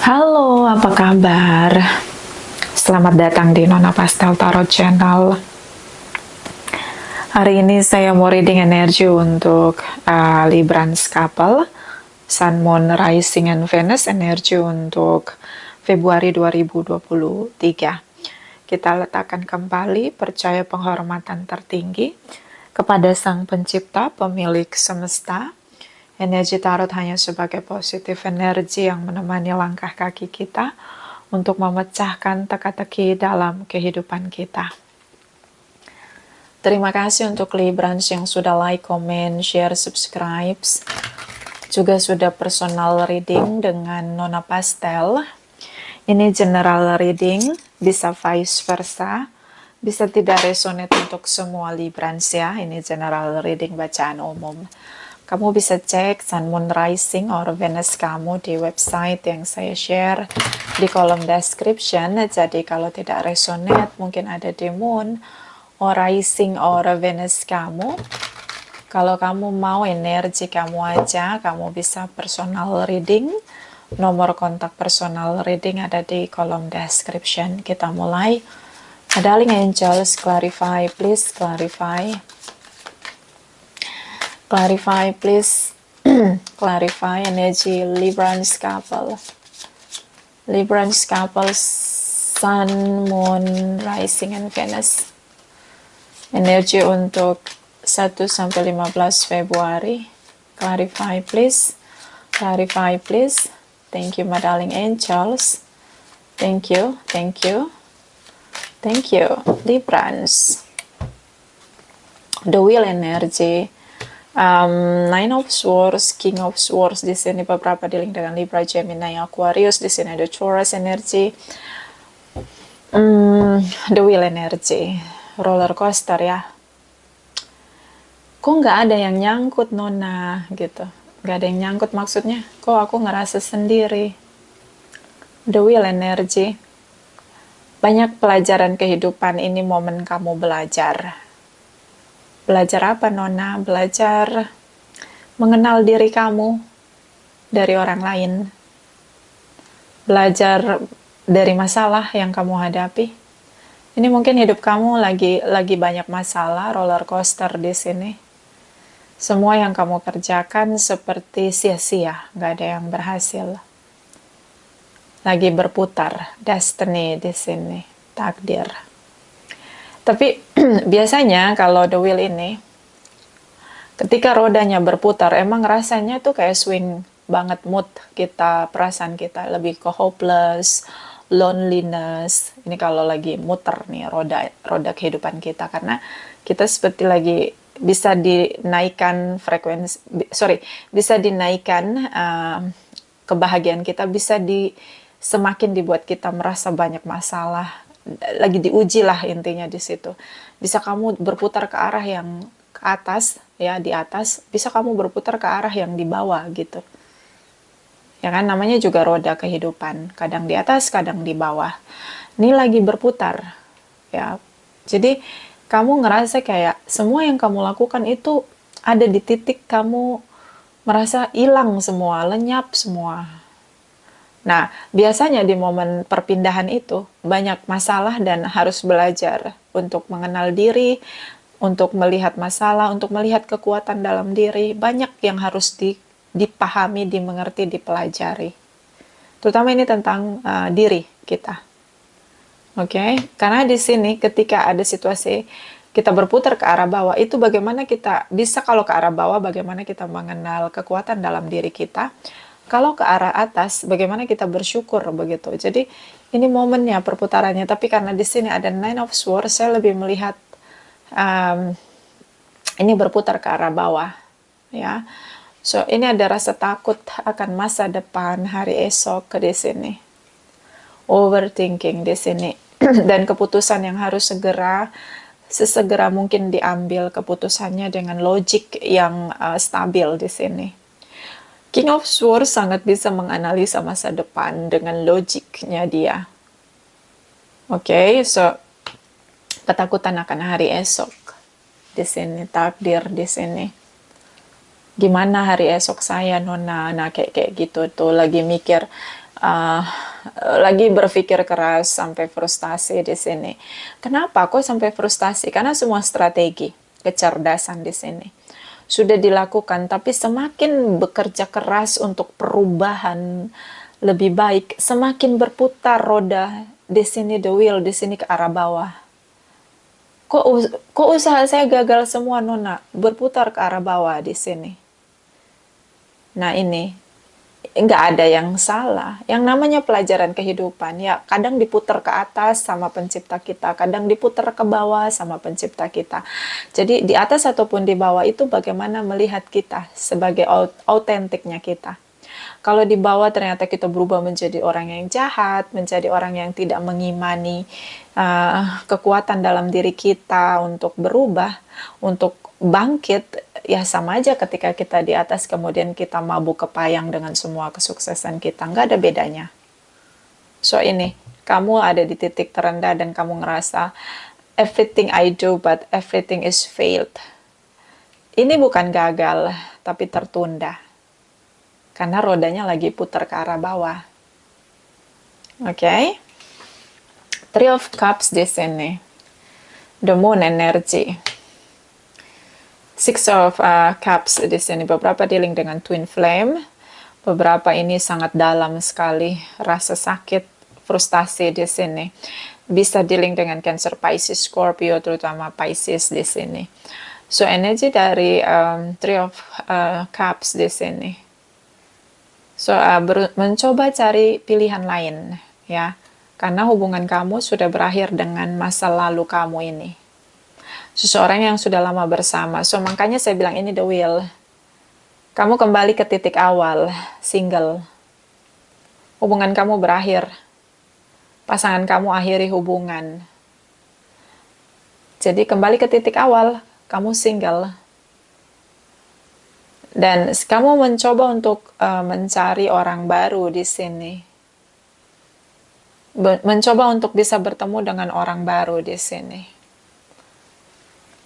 Halo, apa kabar? Selamat datang di Nona Pastel Tarot Channel. Hari ini saya mau reading energi untuk Librans couple, Sun, Moon, Rising, and Venus, energi untuk Februari 2023. Kita letakkan kembali percaya penghormatan tertinggi kepada Sang Pencipta, pemilik semesta. Energi tarot hanya sebagai positif energi yang menemani langkah kaki kita untuk memecahkan teka-teki dalam kehidupan kita. Terima kasih untuk Librans yang sudah like, comment, share, subscribe. Juga sudah personal reading dengan Nona Pastel. Ini general reading, bisa vice versa. Bisa tidak resonate untuk semua Librans ya. Ini general reading bacaan umum. Kamu bisa cek Sun, Moon, Rising, or Venus kamu di website yang saya share di kolom description. Jadi kalau tidak resonate, mungkin ada di Moon, or Rising, or Venus kamu. Kalau kamu mau energi kamu aja, kamu bisa personal reading. Nomor kontak personal reading ada di kolom description. Kita mulai. Darling angels, clarify, please clarify. Clarify, please. Clarify energy Librans couple. Librans couple, Sun, Moon, Rising, and Venus. Energi untuk 1-15 Februari. Clarify, please. Clarify, please. Thank you, my darling angels. Thank you, thank you. Thank you, Librans. The Wheel energy. Nine of Swords, King of Swords di sini beberapa dealing dengan Libra, Gemini, Aquarius. Di sini ada Taurus energy, The Wheel energy, roller coaster ya. Kok nggak ada yang nyangkut Nona gitu? Nggak ada yang nyangkut maksudnya? Kok aku ngerasa sendiri? The Wheel energy. Banyak pelajaran kehidupan, ini momen kamu belajar. Belajar apa Nona? Belajar mengenal diri kamu dari orang lain. Belajar dari masalah yang kamu hadapi. Ini mungkin hidup kamu lagi banyak masalah, roller coaster di sini. Semua yang kamu kerjakan seperti sia-sia, nggak ada yang berhasil. Lagi berputar, destiny di sini, takdir. Tapi biasanya kalau the wheel ini, ketika rodanya berputar, emang rasanya tuh kayak swing banget mood kita, perasaan kita lebih ke hopeless, loneliness. Ini kalau lagi muter nih roda kehidupan kita, karena kita seperti lagi bisa dinaikkan bisa dinaikkan kebahagiaan kita, semakin dibuat kita merasa banyak masalah. Lagi diuji lah intinya di situ. Bisa kamu berputar ke arah yang ke atas ya, di atas, bisa kamu berputar ke arah yang di bawah gitu. Ya kan, namanya juga roda kehidupan. Kadang di atas, kadang di bawah. Ini lagi berputar ya. Jadi kamu ngerasa kayak semua yang kamu lakukan itu ada di titik kamu merasa hilang semua, lenyap semua. Nah, biasanya di momen perpindahan itu banyak masalah dan harus belajar untuk mengenal diri, untuk melihat masalah, untuk melihat kekuatan dalam diri. Banyak yang harus dipahami, dimengerti, dipelajari. Terutama ini tentang diri kita. Oke, karena di sini ketika ada situasi kita berputar ke arah bawah, itu bagaimana kita bisa, kalau ke arah bawah, bagaimana kita mengenal kekuatan dalam diri kita. Kalau ke arah atas, bagaimana kita bersyukur begitu. Jadi ini momennya perputarannya. Tapi karena di sini ada Nine of Swords, saya lebih melihat ini berputar ke arah bawah, ya. So ini ada rasa takut akan masa depan, hari esok di sini. Overthinking di sini dan keputusan yang harus sesegera mungkin diambil keputusannya dengan logik yang stabil di sini. King of Swords sangat bisa menganalisa masa depan dengan logiknya dia. Oke, so ketakutan akan hari esok di sini, takdir di sini. Gimana hari esok saya Nona? Nah kayak gitu tuh lagi mikir uh, lagi berpikir keras sampai frustasi di sini. Kenapa kok sampai frustasi? Karena semua strategi kecerdasan di sini sudah dilakukan, tapi semakin bekerja keras untuk perubahan lebih baik, semakin berputar roda di sini, the wheel di sini ke arah bawah. Kok usaha saya gagal semua, Nona? Berputar ke arah bawah di sini. Nah, ini nggak ada yang salah. Yang namanya pelajaran kehidupan, ya kadang diputar ke atas sama pencipta kita, kadang diputar ke bawah sama pencipta kita. Jadi di atas ataupun di bawah itu bagaimana melihat kita sebagai autentiknya kita. Kalau di bawah ternyata kita berubah menjadi orang yang jahat, menjadi orang yang tidak mengimani kekuatan dalam diri kita untuk berubah, untuk bangkit, ya sama aja ketika kita di atas kemudian kita mabuk kepayang dengan semua kesuksesan kita, nggak ada bedanya. So ini, kamu ada di titik terendah dan kamu ngerasa everything I do but everything is failed. Ini bukan gagal, tapi tertunda. Karena rodanya lagi putar ke arah bawah. Oke. Three of Cups di sini. The Moon energy. Six of Cups di sini. Beberapa dealing dengan Twin Flame. Beberapa ini sangat dalam sekali. Rasa sakit, frustasi di sini. Bisa dealing dengan Cancer, Pisces, Scorpio, terutama Pisces di sini. So, energi dari Three of Cups di sini. So, mencoba cari pilihan lain, ya. Karena hubungan kamu sudah berakhir dengan masa lalu kamu ini. Seseorang yang sudah lama bersama. So, makanya saya bilang ini the wheel. Kamu kembali ke titik awal, single. Hubungan kamu berakhir. Pasangan kamu akhiri hubungan. Jadi, kembali ke titik awal, kamu single. Dan kamu mencoba untuk mencari orang baru di sini. Mencoba untuk bisa bertemu dengan orang baru di sini.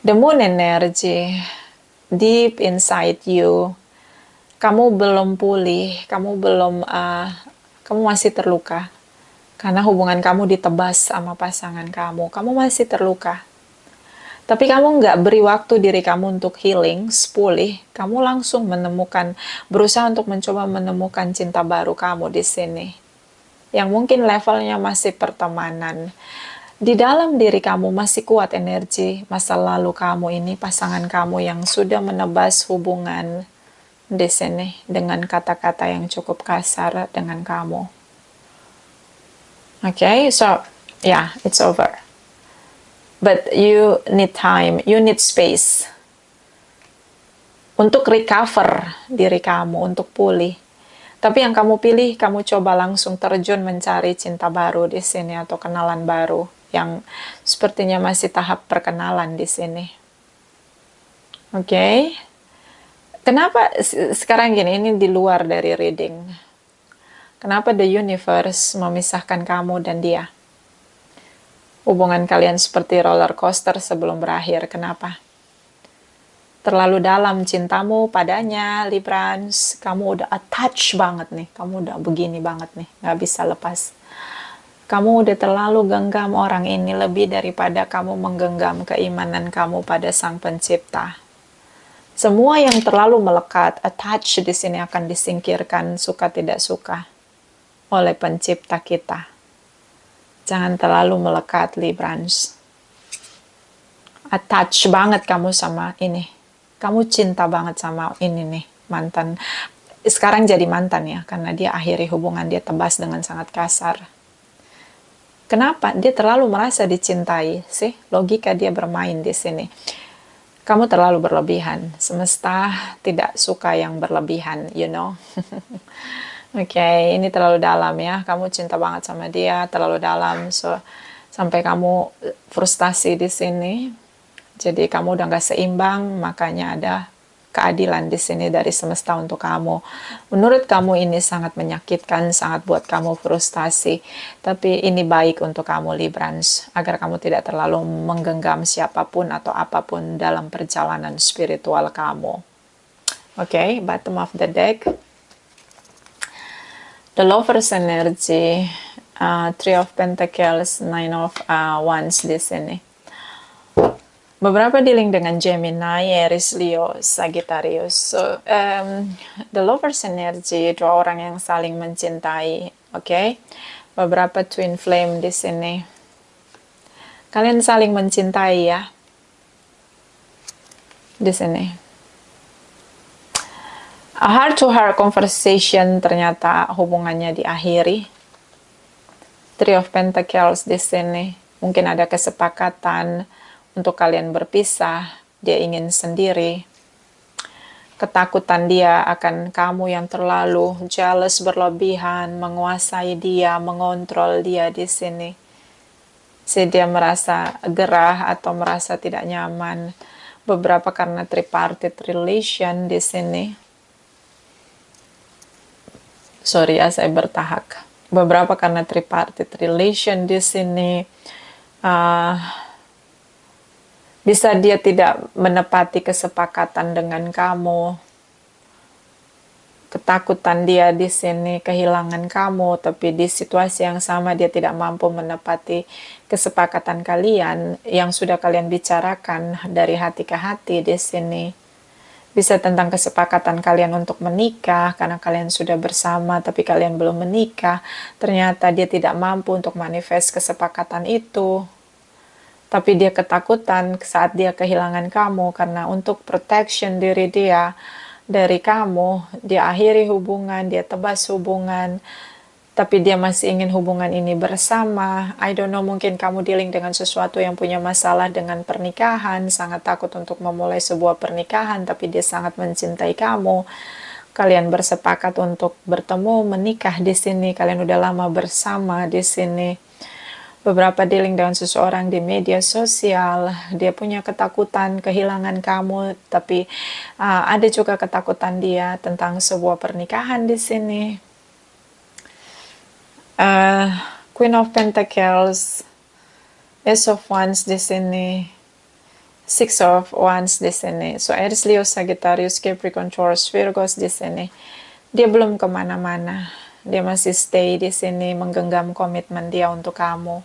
The Moon energy, deep inside you. Kamu belum pulih, kamu masih terluka. Karena hubungan kamu ditebas sama pasangan kamu. Kamu masih terluka. Tapi kamu nggak beri waktu diri kamu untuk healing, pulih. Kamu langsung berusaha untuk mencoba menemukan cinta baru kamu di sini. Yang mungkin levelnya masih pertemanan. Di dalam diri kamu masih kuat energi masa lalu kamu ini, pasangan kamu yang sudah menebas hubungan di sini dengan kata-kata yang cukup kasar dengan kamu. Okay, so yeah, it's over. But you need time, you need space untuk recover diri kamu, untuk pulih. Tapi yang kamu pilih, kamu coba langsung terjun mencari cinta baru di sini atau kenalan baru yang sepertinya masih tahap perkenalan di sini. Oke. Kenapa sekarang gini, ini di luar dari reading. Kenapa the universe memisahkan kamu dan dia? Hubungan kalian seperti roller coaster sebelum berakhir. Kenapa? Terlalu dalam cintamu padanya, Librans. Kamu udah attach banget nih. Kamu udah begini banget nih. Gak bisa lepas. Kamu udah terlalu genggam orang ini lebih daripada kamu menggenggam keimanan kamu pada Sang Pencipta. Semua yang terlalu melekat, attach di sini akan disingkirkan, suka tidak suka, oleh Pencipta kita. Jangan terlalu melekat, Librans. Attach banget kamu sama ini. Kamu cinta banget sama ini nih, mantan. Sekarang jadi mantan ya, karena dia akhiri hubungan, dia tebas dengan sangat kasar. Kenapa? Dia terlalu merasa dicintai, sih. Logika dia bermain di sini. Kamu terlalu berlebihan. Semesta tidak suka yang berlebihan, you know. Oke, ini terlalu dalam ya. Kamu cinta banget sama dia, terlalu dalam. So, sampai kamu frustasi di sini. Jadi kamu udah gak seimbang, makanya ada keadilan di sini dari semesta untuk kamu. Menurut kamu ini sangat menyakitkan, sangat buat kamu frustasi. Tapi ini baik untuk kamu, Librans, agar kamu tidak terlalu menggenggam siapapun atau apapun dalam perjalanan spiritual kamu. Oke, bottom of the deck. The Lovers energy, Three of Pentacles, Nine of Wands di sini. Beberapa dealing dengan Gemini, Aries, Leo, Sagittarius. So, the Lovers energy, dua orang yang saling mencintai, oke? Beberapa twin flame di sini. Kalian saling mencintai ya, di sini. A heart-to-heart conversation, ternyata hubungannya diakhiri. Three of Pentacles di sini. Mungkin ada kesepakatan untuk kalian berpisah, dia ingin sendiri. Ketakutan dia akan kamu yang terlalu jealous berlebihan, menguasai dia, mengontrol dia di sini. Jadi dia merasa gerah atau merasa tidak nyaman. Beberapa karena tripartite relation di sini. Sorry ya, saya bertahak. Beberapa karena tripartite relation di sini. Bisa dia tidak menepati kesepakatan dengan kamu. Ketakutan dia di sini kehilangan kamu, tapi di situasi yang sama dia tidak mampu menepati kesepakatan kalian yang sudah kalian bicarakan dari hati ke hati di sini. Bisa tentang kesepakatan kalian untuk menikah, karena kalian sudah bersama tapi kalian belum menikah. Ternyata dia tidak mampu untuk manifest kesepakatan itu. Tapi dia ketakutan saat dia kehilangan kamu, karena untuk protection diri dia dari kamu, dia akhiri hubungan, dia tebas hubungan, tapi dia masih ingin hubungan ini bersama. I don't know, mungkin kamu dealing dengan sesuatu yang punya masalah dengan pernikahan, sangat takut untuk memulai sebuah pernikahan, tapi dia sangat mencintai kamu. Kalian bersepakat untuk bertemu, menikah di sini, kalian udah lama bersama di sini. Beberapa dealing dengan seseorang di media sosial, dia punya ketakutan kehilangan kamu, tapi ada juga ketakutan dia tentang sebuah pernikahan di sini. Queen of Pentacles, Ace of Wands di sini, Six of Wands di sini. So Aries, Leo, Sagittarius, Capricorn, Taurus, Virgos di sini. Dia belum kemana-mana. Dia masih stay di sini, menggenggam komitmen dia untuk kamu.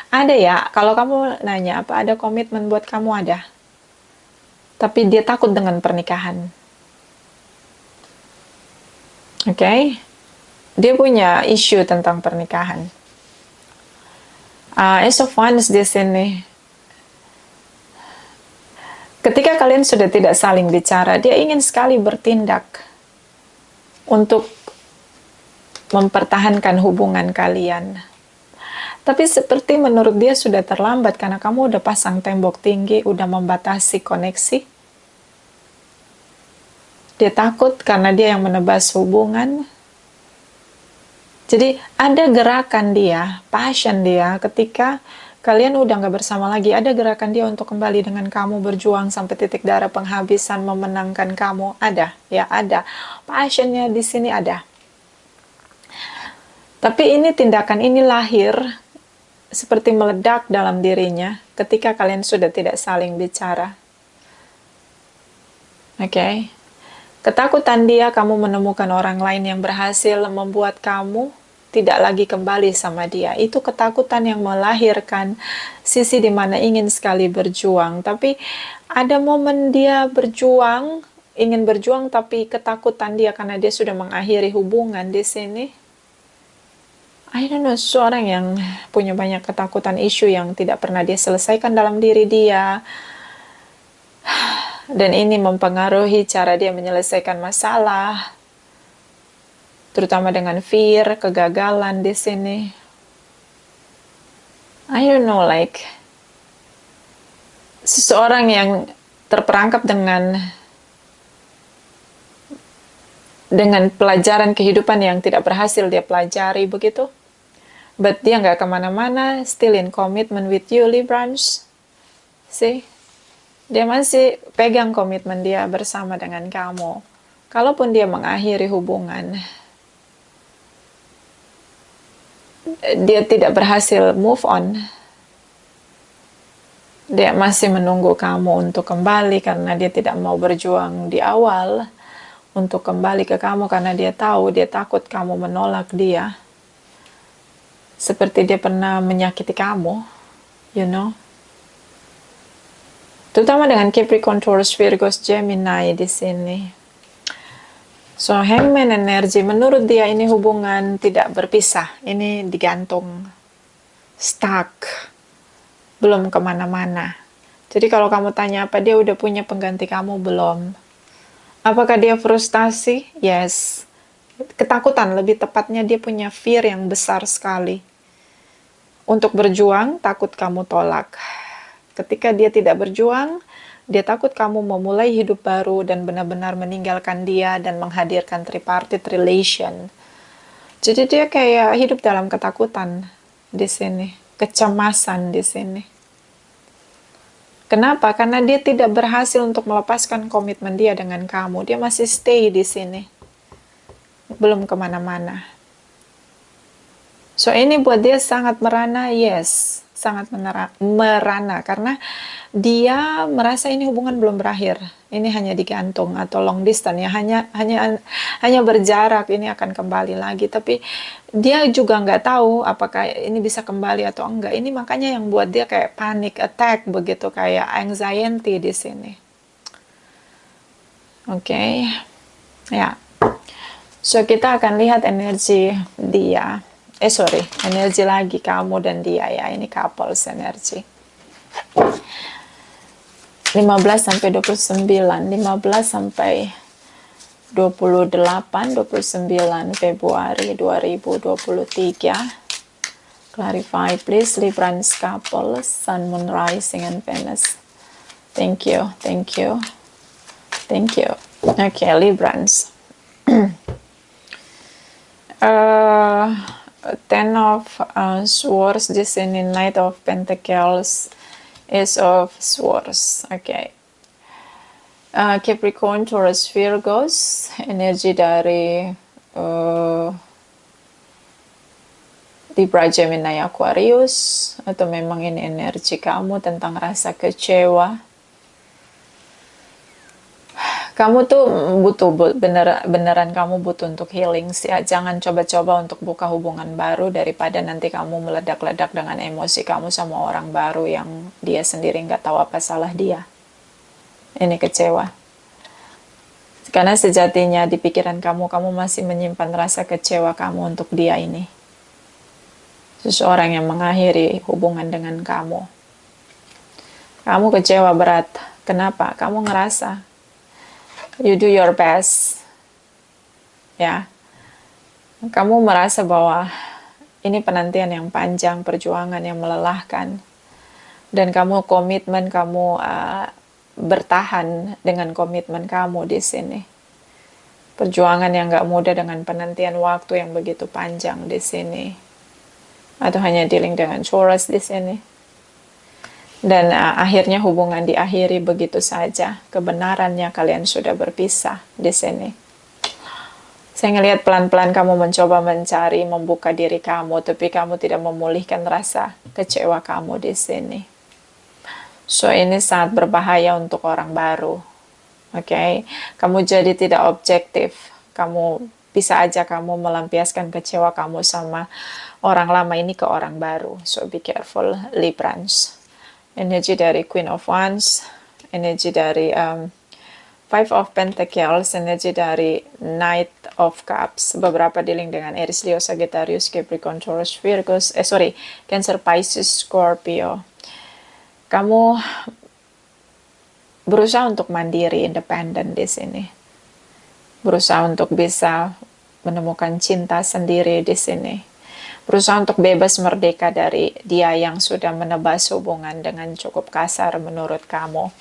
Ada ya, kalau kamu nanya apa ada komitmen buat kamu, ada. Tapi dia takut dengan pernikahan. Oke? Dia punya isu tentang pernikahan. Ace of Wands di sini. Ketika kalian sudah tidak saling bicara, dia ingin sekali bertindak untuk mempertahankan hubungan kalian. Tapi seperti menurut dia sudah terlambat karena kamu udah pasang tembok tinggi, udah membatasi koneksi. Dia takut karena dia yang menebas hubungan. Jadi ada gerakan dia, passion dia ketika kalian udah nggak bersama lagi. Ada gerakan dia untuk kembali dengan kamu, berjuang sampai titik darah penghabisan, memenangkan kamu. Ada, ya ada. Passionnya di sini ada. Tapi ini tindakan ini lahir seperti meledak dalam dirinya ketika kalian sudah tidak saling bicara. Oke. Ketakutan dia kamu menemukan orang lain yang berhasil membuat kamu tidak lagi kembali sama dia. Itu ketakutan yang melahirkan sisi dimana ingin sekali berjuang. Tapi ada momen dia berjuang, ingin berjuang, tapi ketakutan dia karena dia sudah mengakhiri hubungan di sini. I don't know, seorang yang punya banyak ketakutan, isu yang tidak pernah dia selesaikan dalam diri dia. Dan ini mempengaruhi cara dia menyelesaikan masalah. Terutama dengan fear, kegagalan di sini. I don't know, like seseorang yang terperangkap dengan pelajaran kehidupan yang tidak berhasil dia pelajari begitu. But dia nggak kemana-mana, still in commitment with you, Librans. See? Dia masih pegang komitmen dia bersama dengan kamu. Kalaupun dia mengakhiri hubungan, dia tidak berhasil move on. Dia masih menunggu kamu untuk kembali karena dia tidak mau berjuang di awal untuk kembali ke kamu karena dia tahu, dia takut kamu menolak dia. Seperti dia pernah menyakiti kamu, you know. Terutama dengan Capricorn, Taurus, Virgo, Gemini di sini. So, Hangman energi, menurut dia ini hubungan tidak berpisah. Ini digantung, stuck, belum kemana-mana. Jadi kalau kamu tanya apa dia udah punya pengganti kamu belum? Apakah dia frustasi? Yes. Ketakutan, lebih tepatnya dia punya fear yang besar sekali. Untuk berjuang, takut kamu tolak. Ketika dia tidak berjuang, dia takut kamu memulai hidup baru dan benar-benar meninggalkan dia dan menghadirkan tripartite relation. Jadi dia kayak hidup dalam ketakutan di sini, kecemasan di sini. Kenapa? Karena dia tidak berhasil untuk melepaskan komitmen dia dengan kamu. Dia masih stay di sini, belum kemana-mana. So ini buat dia sangat merana, yes, sangat merana karena dia merasa ini hubungan belum berakhir. Ini hanya digantung atau long distance ya, hanya berjarak, ini akan kembali lagi. Tapi dia juga nggak tahu apakah ini bisa kembali atau enggak. Ini makanya yang buat dia kayak panic attack begitu, kayak anxiety di sini. Oke. Ya. So kita akan lihat energi dia. Energi lagi kamu dan dia ya. Ini couples energi. 15 sampai 29, 15 sampai 28, 29 Februari 2023. Clarify please, Librans couple, Sun, Moon, Rising, and Venus. Thank you, thank you, thank you. Okay, Librans. Ten of Swords di sini, Knight of Pentacles, Ace of Swords. Okay. Capricorn, Taurus, Virgos, energi dari Libra, Gemini, Aquarius, atau memang ini energi kamu tentang rasa kecewa. Kamu tuh butuh, beneran kamu butuh untuk healing sih ya. Jangan coba-coba untuk buka hubungan baru daripada nanti kamu meledak-ledak dengan emosi kamu sama orang baru yang dia sendiri nggak tahu apa salah dia. Ini kecewa. Karena sejatinya di pikiran kamu masih menyimpan rasa kecewa kamu untuk dia ini. Seseorang yang mengakhiri hubungan dengan kamu. Kamu kecewa berat. Kenapa? Kamu ngerasa you do your best, ya. Kamu merasa bahwa ini penantian yang panjang, perjuangan yang melelahkan, dan kamu komitmen, kamu bertahan dengan komitmen kamu di sini. Perjuangan yang gak mudah dengan penantian waktu yang begitu panjang di sini, atau hanya dealing dengan Taurus di sini. Dan akhirnya hubungan diakhiri begitu saja. Kebenarannya kalian sudah berpisah di sini. Saya ngelihat pelan-pelan kamu mencoba mencari, membuka diri kamu, tapi kamu tidak memulihkan rasa kecewa kamu di sini. So ini sangat berbahaya untuk orang baru. Oke, kamu jadi tidak objektif. Kamu bisa aja kamu melampiaskan kecewa kamu sama orang lama ini ke orang baru. So be careful, Librans. Energi dari Queen of Wands, energi dari Five of Pentacles, energi dari Knight of Cups, beberapa dealing dengan Aries, Leo, Sagittarius, Capricorn, Taurus, Virgos, Cancer, Pisces, Scorpio. Kamu berusaha untuk mandiri, independen di sini. Berusaha untuk bisa menemukan cinta sendiri di sini. Berusaha untuk bebas merdeka dari dia yang sudah menebas hubungan dengan cukup kasar menurut kamu.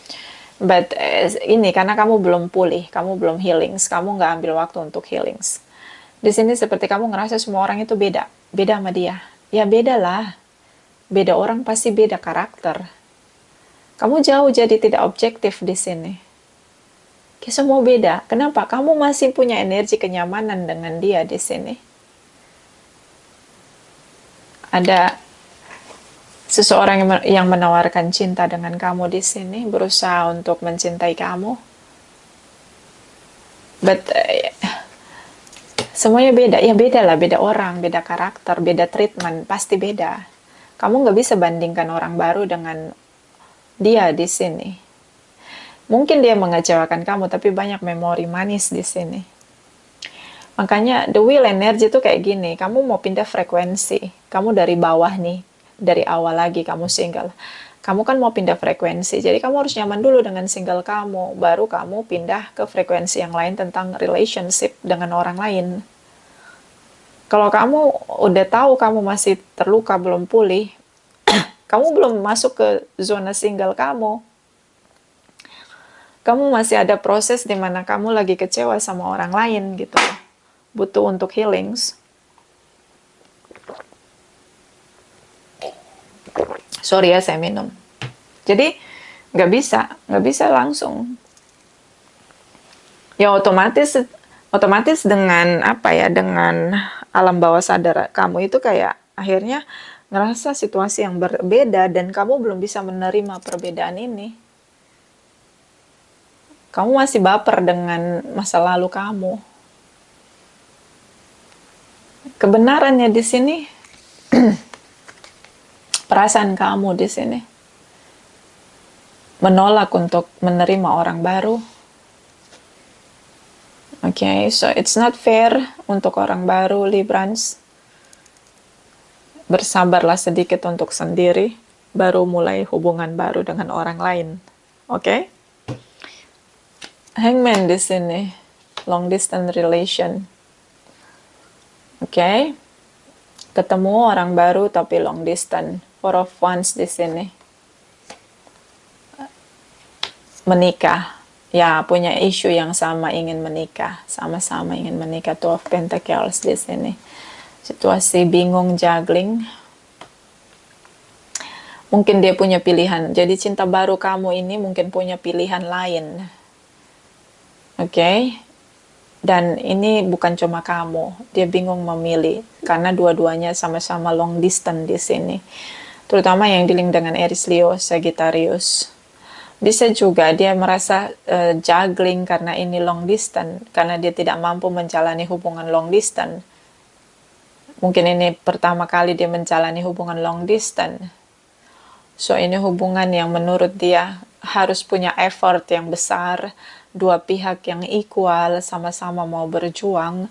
But ini karena kamu belum pulih, kamu belum healings, kamu nggak ambil waktu untuk healings. Di sini seperti kamu ngerasa semua orang itu beda sama dia. Ya beda lah, beda orang pasti beda karakter. Kamu jauh jadi tidak objektif di sini. Kayak semua beda. Kenapa? Kamu masih punya energi kenyamanan dengan dia di sini. Ada seseorang yang menawarkan cinta dengan kamu di sini, berusaha untuk mencintai kamu. But semuanya beda, ya beda lah, beda orang, beda karakter, beda treatment, pasti beda. Kamu nggak bisa bandingkan orang baru dengan dia di sini. Mungkin dia mengecewakan kamu, tapi banyak memori manis di sini. Makanya the wheel energy itu kayak gini, kamu mau pindah frekuensi, kamu dari bawah nih, dari awal lagi kamu single. Kamu kan mau pindah frekuensi, jadi kamu harus nyaman dulu dengan single kamu, baru kamu pindah ke frekuensi yang lain tentang relationship dengan orang lain. Kalau kamu udah tahu kamu masih terluka, belum pulih, kamu belum masuk ke zona single kamu. Kamu masih ada proses di mana kamu lagi kecewa sama orang lain gitu. Butuh untuk healings. Sorry ya, saya minum. Jadi nggak bisa langsung. Ya otomatis dengan apa ya, dengan alam bawah sadar kamu itu kayak akhirnya ngerasa situasi yang berbeda dan kamu belum bisa menerima perbedaan ini. Kamu masih baper dengan masa lalu kamu. Kebenarannya di sini, perasaan kamu di sini menolak untuk menerima orang baru. Okay, so it's not fair untuk orang baru, Librans. Bersabarlah sedikit untuk sendiri, baru mulai hubungan baru dengan orang lain. Okay? Hangman di sini, long distance relation. Okay? Ketemu orang baru tapi long distance. Four of Wands di sini. Menikah. Ya, punya isu yang sama, ingin menikah. Sama-sama ingin menikah. Two of Pentacles di sini. Situasi bingung, juggling. Mungkin dia punya pilihan. Jadi cinta baru kamu ini mungkin punya pilihan lain. Oke? Dan ini bukan cuma kamu. Dia bingung memilih. Karena dua-duanya sama-sama long distance di sini. Terutama yang dealing dengan Aries, Leo, Sagittarius. Bisa juga dia merasa juggling karena ini long distance, karena dia tidak mampu menjalani hubungan long distance. Mungkin ini pertama kali dia menjalani hubungan long distance. So ini hubungan yang menurut dia harus punya effort yang besar, dua pihak yang equal, sama-sama mau berjuang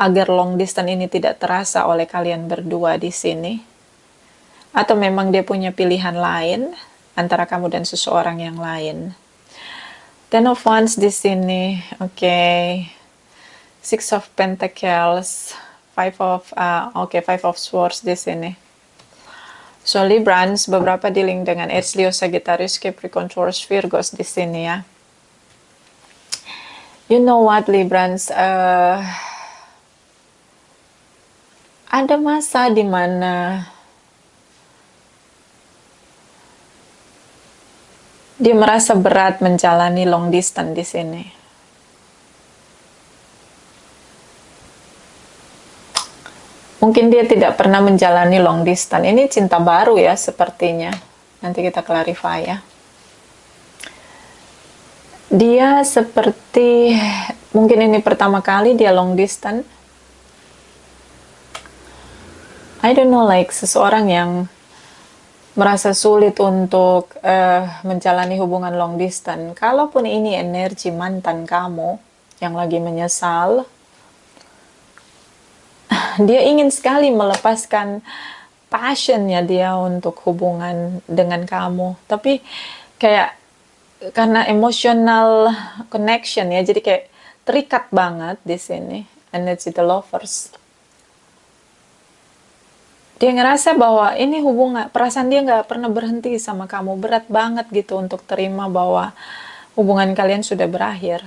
agar long distance ini tidak terasa oleh kalian berdua di sini. Atau memang dia punya pilihan lain antara kamu dan seseorang yang lain. Ten of Wands di sini, okay. Six of Pentacles, Five of Swords di sini. So Librans, beberapa dealing dengan Aries, Leo, Sagittarius, Capricorn, Taurus, Virgos di sini ya. You know what, Librans? Ada masa di mana dia merasa berat menjalani long distance di sini. Mungkin dia tidak pernah menjalani long distance. Ini cinta baru ya sepertinya. Nanti kita clarify ya. Dia seperti, mungkin ini pertama kali dia long distance. I don't know, like seseorang yang merasa sulit untuk menjalani hubungan long distance. Kalaupun ini energi mantan kamu yang lagi menyesal, dia ingin sekali melepaskan passionnya dia untuk hubungan dengan kamu. Tapi kayak karena emotional connection ya, jadi kayak terikat banget di sini. Energy the lovers. Dia ngerasa bahwa ini hubungan, perasaan dia nggak pernah berhenti sama kamu. Berat banget gitu untuk terima bahwa hubungan kalian sudah berakhir.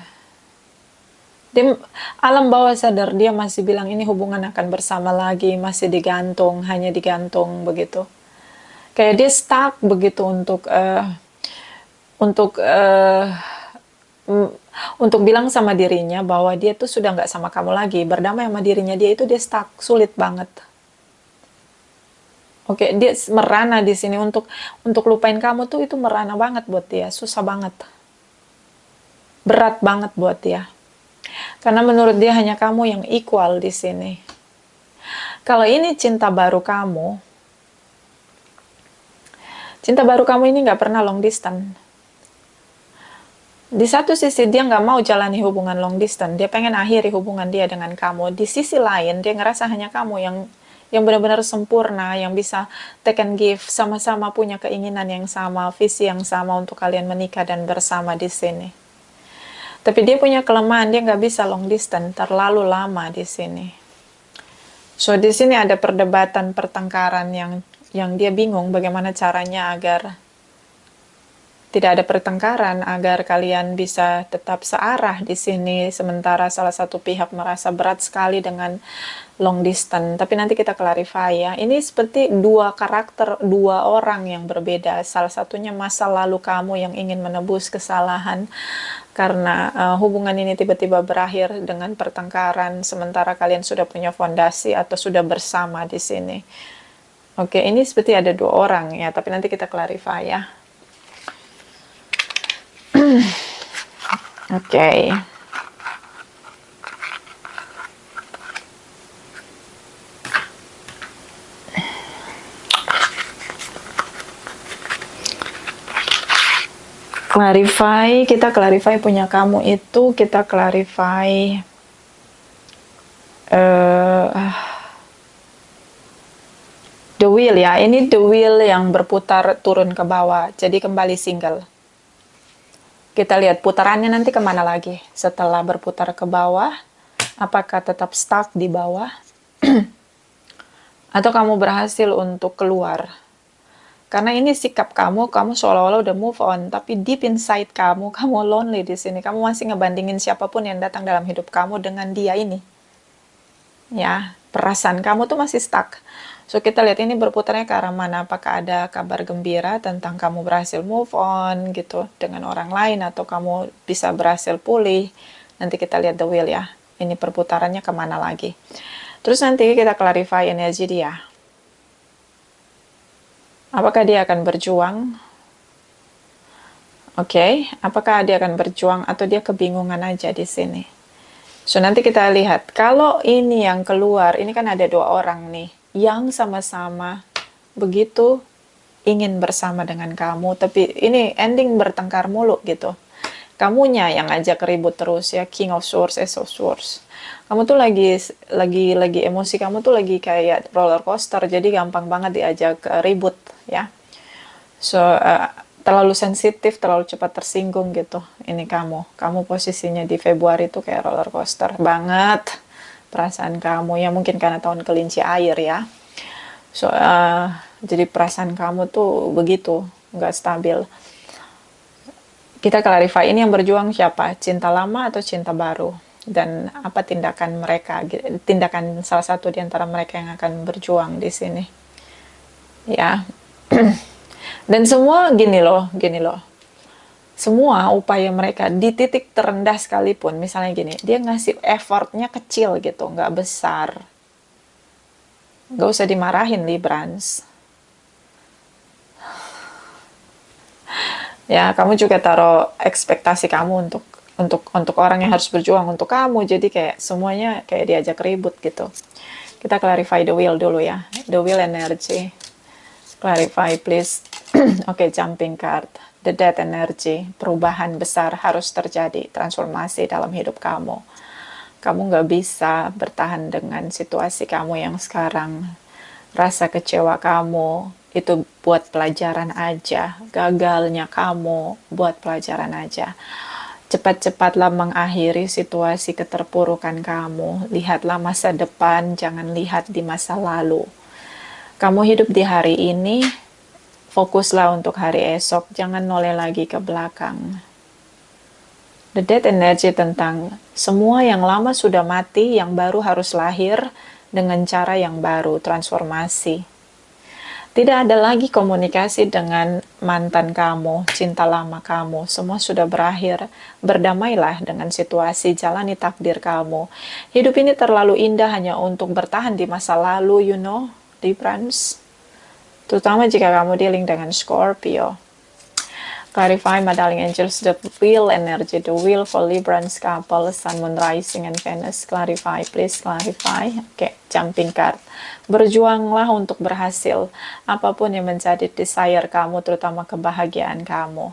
Dia, alam bawah sadar dia masih bilang ini hubungan akan bersama lagi, masih digantung, hanya digantung begitu. Kayak dia stuck begitu untuk bilang sama dirinya bahwa dia tuh sudah nggak sama kamu lagi. Berdamai sama dirinya dia itu dia stuck, sulit banget. Oke, dia merana di sini untuk lupain kamu tuh itu merana banget buat dia, susah banget. Berat banget buat dia. Karena menurut dia hanya kamu yang equal di sini. Kalau ini cinta baru kamu ini nggak pernah long distance. Di satu sisi dia nggak mau jalani hubungan long distance, dia pengen akhiri hubungan dia dengan kamu. Di sisi lain dia ngerasa hanya kamu yang benar-benar sempurna, yang bisa take and give, sama-sama punya keinginan yang sama, visi yang sama untuk kalian menikah dan bersama di sini. Tapi dia punya kelemahan, dia nggak bisa long distance, terlalu lama di sini. So di sini ada perdebatan, pertengkaran yang dia bingung bagaimana caranya agar tidak ada pertengkaran, agar kalian bisa tetap searah di sini, sementara salah satu pihak merasa berat sekali dengan long distance. Tapi nanti kita clarify ya. Ini seperti dua karakter, dua orang yang berbeda. Salah satunya masa lalu kamu yang ingin menebus kesalahan karena hubungan ini tiba-tiba berakhir dengan pertengkaran, sementara kalian sudah punya fondasi atau sudah bersama di sini. Oke, ini seperti ada dua orang ya, tapi nanti kita clarify ya. Oke. Kita clarify punya kamu itu, kita clarify the wheel ya. Ini the wheel yang berputar turun ke bawah, jadi kembali single. Kita lihat putarannya nanti kemana lagi setelah berputar ke bawah. Apakah tetap stuck di bawah atau kamu berhasil untuk keluar? Karena ini sikap kamu seolah-olah udah move on, tapi deep inside kamu lonely di sini. Kamu masih ngebandingin siapapun yang datang dalam hidup kamu dengan dia ini. Ya, perasaan kamu tuh masih stuck. So kita lihat ini berputarnya ke arah mana, apakah ada kabar gembira tentang kamu berhasil move on gitu dengan orang lain, atau kamu bisa berhasil pulih. Nanti kita lihat the wheel ya, ini perputarannya kemana lagi. Terus nanti kita clarify energi dia. Apakah dia akan berjuang? Oke, apakah dia akan berjuang atau dia kebingungan aja di sini? So nanti kita lihat, kalau ini yang keluar, ini kan ada dua orang nih yang sama-sama begitu ingin bersama dengan kamu, tapi ini ending bertengkar mulu gitu. Kamunya yang ajak ribut terus ya, King of Swords, Ace of Swords. Kamu tuh lagi emosi kamu tuh lagi kayak roller coaster, jadi gampang banget diajak ribut ya. So terlalu sensitif, terlalu cepat tersinggung gitu. Ini kamu posisinya di Februari tuh kayak roller coaster banget perasaan kamu ya, mungkin karena tahun kelinci air ya. So jadi perasaan kamu tuh begitu nggak stabil. Kita clarify ini yang berjuang siapa, cinta lama atau cinta baru, dan apa tindakan mereka, tindakan salah satu di antara mereka yang akan berjuang di sini ya. Dan semua gini loh, semua upaya mereka di titik terendah sekalipun, misalnya gini, dia ngasih effortnya kecil gitu, nggak besar, nggak usah dimarahin Librans ya. Kamu juga taruh ekspektasi kamu untuk orang yang harus berjuang untuk kamu, jadi kayak semuanya kayak diajak ribut gitu. Kita clarify the wheel dulu ya, the wheel energy, clarify please. Oke, jumping card, the death energy. Perubahan besar harus terjadi, transformasi dalam hidup kamu. Kamu nggak bisa bertahan dengan situasi kamu yang sekarang. Rasa kecewa kamu itu buat pelajaran aja, gagalnya kamu buat pelajaran aja. Cepat-cepatlah mengakhiri situasi keterpurukan kamu. Lihatlah masa depan, jangan lihat di masa lalu. Kamu hidup di hari ini, fokuslah untuk hari esok, jangan noleh lagi ke belakang. The death energy tentang semua yang lama sudah mati, yang baru harus lahir dengan cara yang baru, transformasi. Tidak ada lagi komunikasi dengan mantan kamu, cinta lama kamu, semua sudah berakhir. Berdamailah dengan situasi, jalani takdir kamu. Hidup ini terlalu indah hanya untuk bertahan di masa lalu, you know, Librans. Terutama jika kamu dealing dengan Scorpio. Clarify, my darling angels, the wheel energy, the wheel for Librans couple, Sun, Moon, Rising, and Venus. Clarify, please clarify. Oke, jumping card. Berjuanglah untuk berhasil. Apapun yang menjadi desire kamu, terutama kebahagiaan kamu.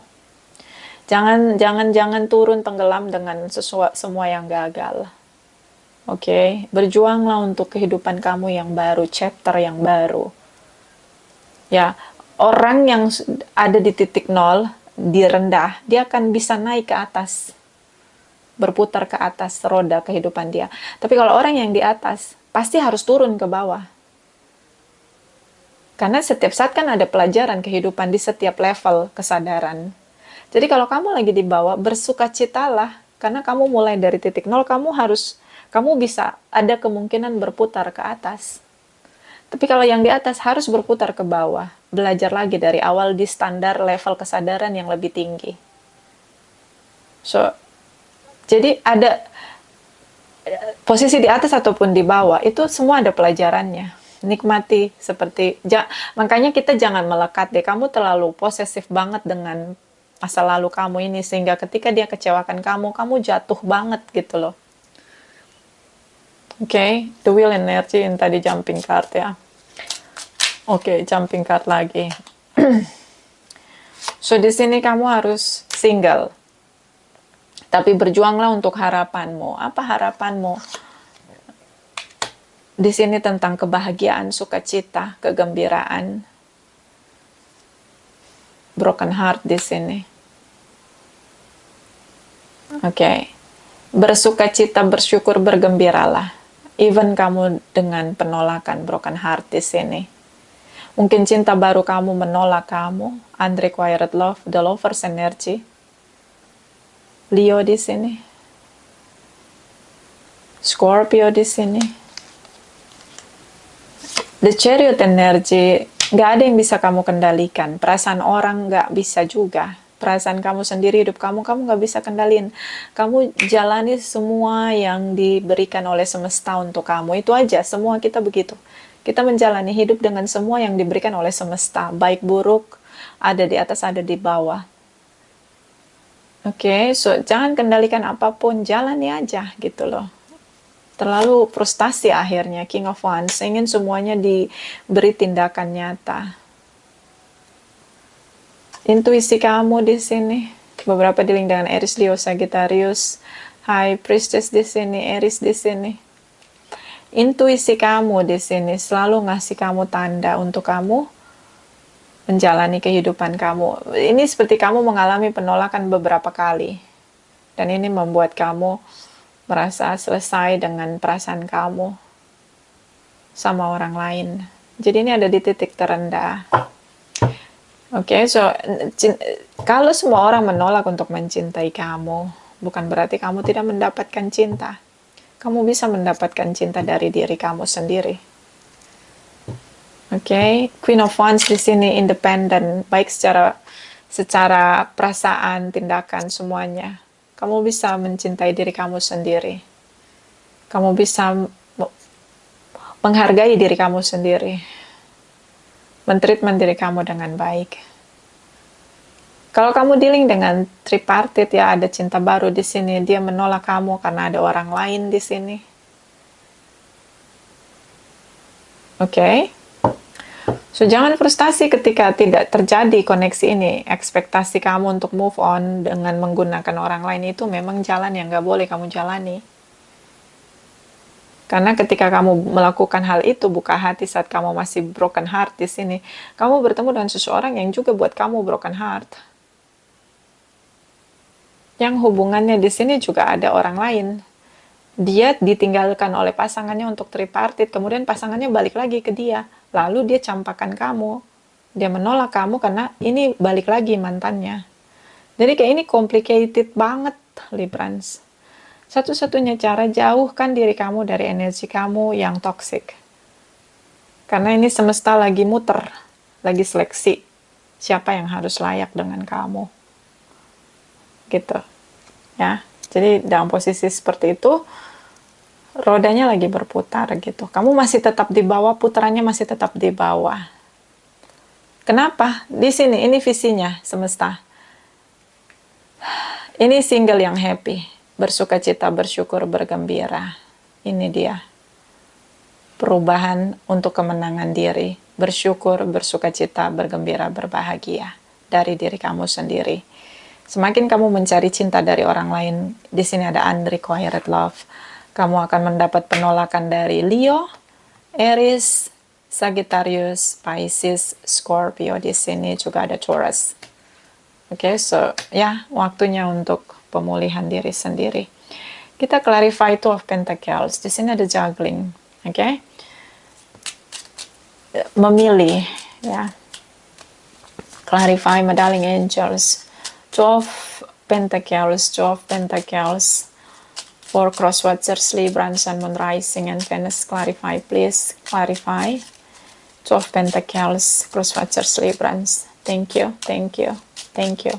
Jangan turun tenggelam dengan semua yang gagal. Oke, berjuanglah untuk kehidupan kamu yang baru, chapter yang baru. Ya, orang yang ada di titik nol, di rendah, dia akan bisa naik ke atas, berputar ke atas roda kehidupan dia. Tapi kalau orang yang di atas, pasti harus turun ke bawah. Karena setiap saat kan ada pelajaran kehidupan di setiap level kesadaran. Jadi kalau kamu lagi di bawah, bersukacitalah, karena kamu mulai dari titik nol, kamu bisa ada kemungkinan berputar ke atas. Tapi kalau yang di atas harus berputar ke bawah, belajar lagi dari awal di standar level kesadaran yang lebih tinggi. So, jadi ada posisi di atas ataupun di bawah, itu semua ada pelajarannya. Nikmati seperti, makanya kita jangan melekat deh, kamu terlalu posesif banget dengan masa lalu kamu ini, sehingga ketika dia kecewakan kamu jatuh banget gitu loh. Oke, the wheel energy yang tadi jumping card ya. Oke, jumping card lagi. So di sini kamu harus single. Tapi berjuanglah untuk harapanmu. Apa harapanmu? Di sini tentang kebahagiaan, sukacita, kegembiraan. Broken heart di sini. Oke. Bersukacita, bersyukur, bergembiralah. Even kamu dengan penolakan, broken heart di sini. Mungkin cinta baru kamu menolak kamu. Unrequited love, the lover's energy. Leo di sini. Scorpio di sini. The chariot energy. Gak ada yang bisa kamu kendalikan. Perasaan orang gak bisa juga. Perasaan kamu sendiri, hidup kamu gak bisa kendalin. Kamu jalani semua yang diberikan oleh semesta untuk kamu. Itu aja, semua kita begitu. Kita menjalani hidup dengan semua yang diberikan oleh semesta, baik buruk, ada di atas, ada di bawah. Oke, so jangan kendalikan apapun, jalani aja gitu loh. Terlalu frustasi akhirnya, King of Wands, ingin semuanya diberi tindakan nyata. Intuisi kamu di sini, beberapa dealing dengan Aries, Leo, Sagittarius, High Priestess di sini, Aries di sini. Intuisi kamu di sini selalu ngasih kamu tanda untuk kamu menjalani kehidupan kamu. Ini seperti kamu mengalami penolakan beberapa kali. Dan ini membuat kamu merasa selesai dengan perasaan kamu sama orang lain. Jadi ini ada di titik terendah. Oke, so kalau semua orang menolak untuk mencintai kamu, bukan berarti kamu tidak mendapatkan cinta. Kamu bisa mendapatkan cinta dari diri kamu sendiri. Oke, Queen of Wands di sini independen, baik secara perasaan, tindakan, semuanya. Kamu bisa mencintai diri kamu sendiri. Kamu bisa menghargai diri kamu sendiri. Men-treatment diri kamu dengan baik. Kalau kamu dealing dengan tripartite, ya ada cinta baru di sini, dia menolak kamu karena ada orang lain di sini. Oke. So jangan frustasi ketika tidak terjadi koneksi ini. Ekspektasi kamu untuk move on dengan menggunakan orang lain itu memang jalan yang gak boleh kamu jalani. Karena ketika kamu melakukan hal itu, buka hati saat kamu masih broken heart di sini, kamu bertemu dengan seseorang yang juga buat kamu broken heart. Yang hubungannya di sini juga ada orang lain. Dia ditinggalkan oleh pasangannya untuk tripartite, kemudian pasangannya balik lagi ke dia. Lalu dia campakan kamu. Dia menolak kamu karena ini balik lagi mantannya. Jadi kayak ini complicated banget, Librans. Satu-satunya cara, jauhkan diri kamu dari energi kamu yang toxic. Karena ini semesta lagi muter, lagi seleksi. Siapa yang harus layak dengan kamu. Gitu. Ya. Jadi dalam posisi seperti itu, rodanya lagi berputar gitu. Kamu masih tetap di bawah, putarannya masih tetap di bawah. Kenapa? Di sini, ini visinya semesta. Ini single yang happy, bersuka cita, bersyukur, bergembira. Ini dia. Perubahan untuk kemenangan diri, bersyukur, bersuka cita, bergembira, berbahagia dari diri kamu sendiri. Semakin kamu mencari cinta dari orang lain, di sini ada unrequited love. Kamu akan mendapat penolakan dari Leo, Aries, Sagittarius, Pisces, Scorpio. Di sini juga ada Taurus. Oke, so ya, waktunya untuk pemulihan diri sendiri. Kita clarify Two of Pentacles. Di sini ada juggling. Oke, memilih, ya. Clarify, my darling angels. Two of Pentacles, Two of Pentacles. For cross-watchers, Libra, Sun, Moon, Rising, and Venus, clarify, please. Clarify. Two of Pentacles, cross-watchers, Libra. Thank you, thank you, thank you.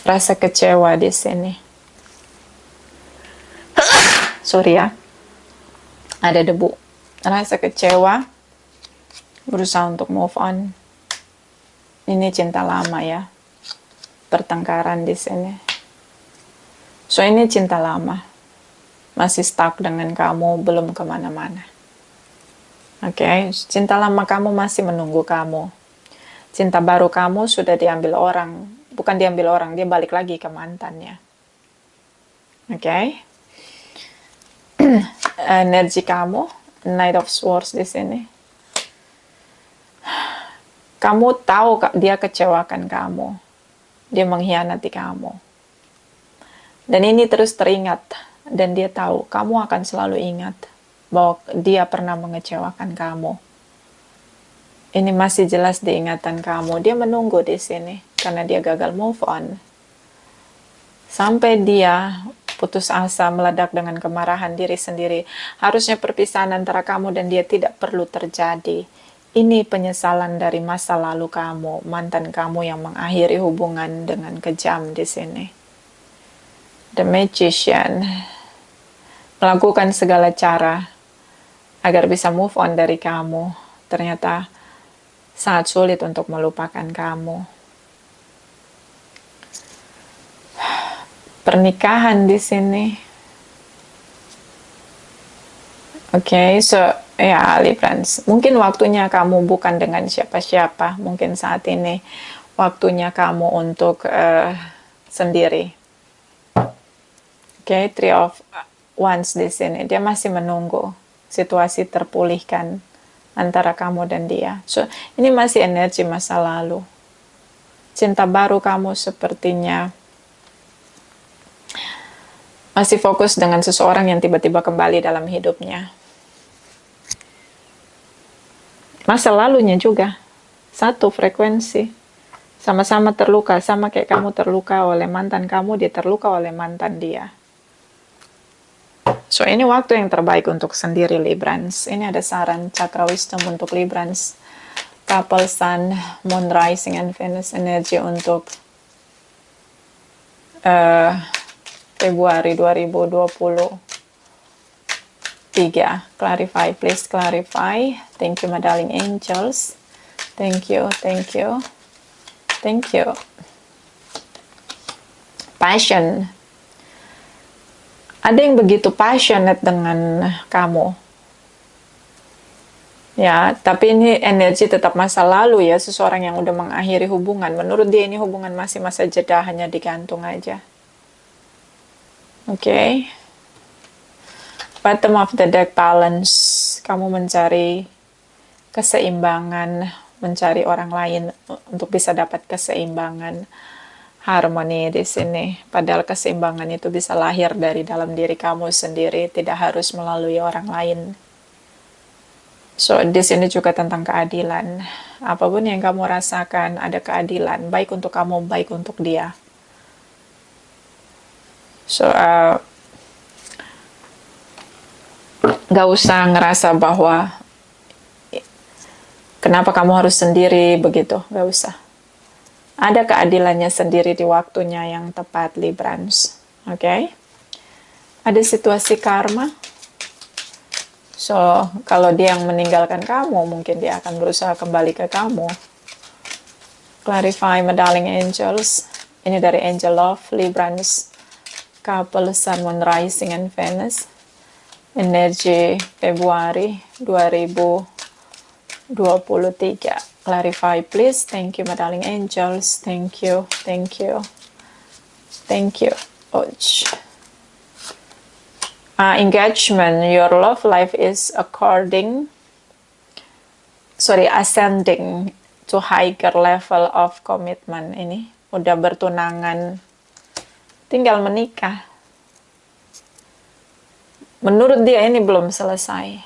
Rasa kecewa di sini. Sorry ya. Ada debu. Rasa kecewa. Berusaha untuk move on. Ini cinta lama ya. Pertengkaran di sini. So ini cinta lama, masih stuck dengan kamu, belum kemana-mana. Oke, cinta lama kamu masih menunggu kamu. Cinta baru kamu sudah diambil orang, bukan diambil orang, dia balik lagi ke mantannya. Oke, energi kamu, Knight of Swords di sini. Kamu tahu dia kecewakan kamu, dia mengkhianati kamu. Dan ini terus teringat, dan dia tahu kamu akan selalu ingat bahwa dia pernah mengecewakan kamu. Ini masih jelas di ingatan kamu. Dia menunggu di sini karena dia gagal move on. Sampai dia putus asa, meledak dengan kemarahan diri sendiri. Harusnya perpisahan antara kamu dan dia tidak perlu terjadi. Ini penyesalan dari masa lalu kamu, mantan kamu yang mengakhiri hubungan dengan kejam di sini. The Magician melakukan segala cara agar bisa move on dari kamu. Ternyata sangat sulit untuk melupakan kamu. Pernikahan di sini. Oke, so ya Librans, mungkin waktunya kamu bukan dengan siapa-siapa. Mungkin saat ini waktunya kamu untuk sendiri. Oke, Three of Wands di sini. Dia masih menunggu situasi terpulihkan antara kamu dan dia. So, ini masih energi masa lalu. Cinta baru kamu sepertinya masih fokus dengan seseorang yang tiba-tiba kembali dalam hidupnya. Masa lalunya juga satu frekuensi. Sama-sama terluka, sama kayak kamu terluka oleh mantan kamu, dia terluka oleh mantan dia. So, ini waktu yang terbaik untuk sendiri Librans. Ini ada saran Cakra Wisdom untuk Librans. Couple Sun, Moon, Rising, and Venus energi untuk Februari 2023. Clarify, please clarify. Thank you, my darling angels. Thank you, thank you, thank you. Passion. Ada yang begitu passionate dengan kamu. Ya, tapi ini energi tetap masa lalu ya, seseorang yang udah mengakhiri hubungan. Menurut dia ini hubungan masih masa jeda, hanya digantung aja. Oke. Bottom of the deck, balance. Kamu mencari keseimbangan, mencari orang lain untuk bisa dapat keseimbangan. Harmoni di sini. Padahal keseimbangan itu bisa lahir dari dalam diri kamu sendiri, tidak harus melalui orang lain. So, di sini juga tentang keadilan. Apapun yang kamu rasakan, ada keadilan, baik untuk kamu, baik untuk dia. So, gak usah ngerasa bahwa kenapa kamu harus sendiri begitu, gak usah. Ada keadilannya sendiri di waktunya yang tepat, Librans. Oke? Ada situasi karma. So, kalau dia yang meninggalkan kamu, mungkin dia akan berusaha kembali ke kamu. Clarify, my darling angels. Ini dari Angel Love, Librans, couple Sun, Moon, Rising, and Venus. Energi Februari 2023. Clarify, please. Thank you, my darling angels. Thank you, thank you, thank you. Ouch. Engagement, your love life is ascending to higher level of commitment. Ini udah bertunangan, tinggal menikah. Menurut dia ini belum selesai.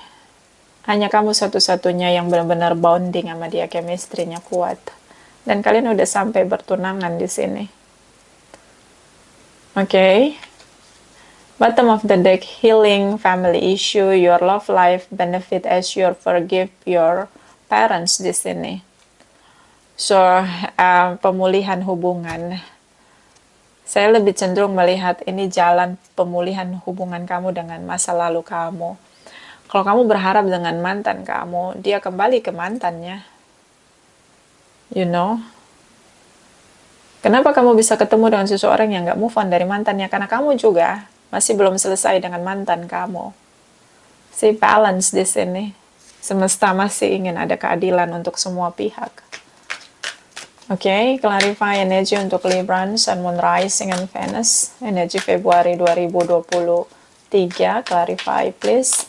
Hanya kamu satu-satunya yang benar-benar bonding sama dia, chemistry-nya kuat. Dan kalian udah sampai bertunangan di sini. Oke. Bottom of the deck, healing family issue, your love life benefit as you forgive your parents di sini. So, pemulihan hubungan. Saya lebih cenderung melihat ini jalan pemulihan hubungan kamu dengan masa lalu kamu. Kalau kamu berharap dengan mantan kamu, dia kembali ke mantannya. You know? Kenapa kamu bisa ketemu dengan seseorang yang gak move on dari mantannya? Karena kamu juga masih belum selesai dengan mantan kamu. Si balance di sini. Semesta masih ingin ada keadilan untuk semua pihak. Oke, clarify energi untuk Libra, Sun, Moon, Rising, and Venus. Energi Februari 2023. Clarify, please.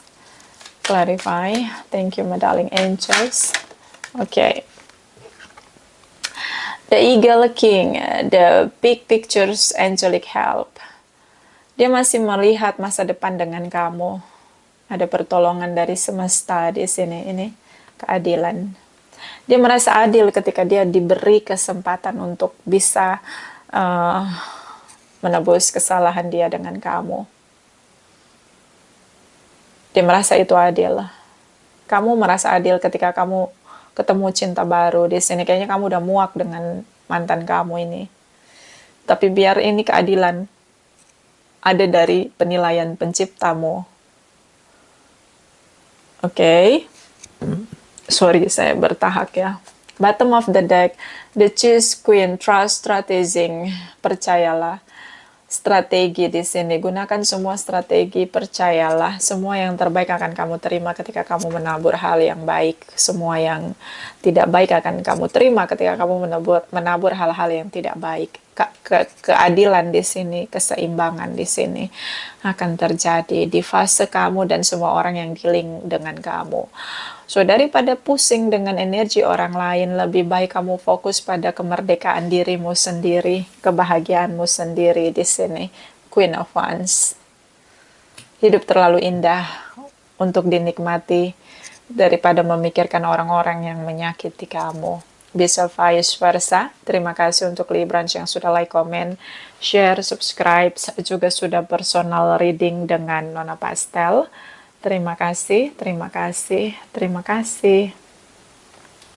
Clarify. Thank you, my darling angels. Oke. The Eagle King, the big pictures, angelic help. Dia masih melihat masa depan dengan kamu. Ada pertolongan dari semesta di sini. Ini keadilan. Dia merasa adil ketika dia diberi kesempatan untuk bisa menebus kesalahan dia dengan kamu. Dia merasa itu adil. Kamu merasa adil ketika kamu ketemu cinta baru di sini. Kayaknya kamu udah muak dengan mantan kamu ini. Tapi biar ini keadilan ada dari penilaian penciptamu. Oke. Sorry, saya bertahak ya. Bottom of the deck, the Chess Queen, trust, strategizing, percayalah. Strategi di sini, gunakan semua strategi, percayalah. Semua yang terbaik akan kamu terima ketika kamu menabur hal yang baik. Semua yang tidak baik akan kamu terima ketika kamu menabur hal-hal yang tidak baik. Keadilan di sini, keseimbangan di sini akan terjadi di fase kamu dan semua orang yang dealing dengan kamu. So, daripada pusing dengan energi orang lain, lebih baik kamu fokus pada kemerdekaan dirimu sendiri, kebahagiaanmu sendiri di sini. Queen of Wands. Hidup terlalu indah untuk dinikmati daripada memikirkan orang-orang yang menyakiti kamu. Bisa vice versa. Terima kasih untuk Libra yang sudah like, comment, share, subscribe, juga sudah personal reading dengan Nona Pastel. Terima kasih, terima kasih, terima kasih.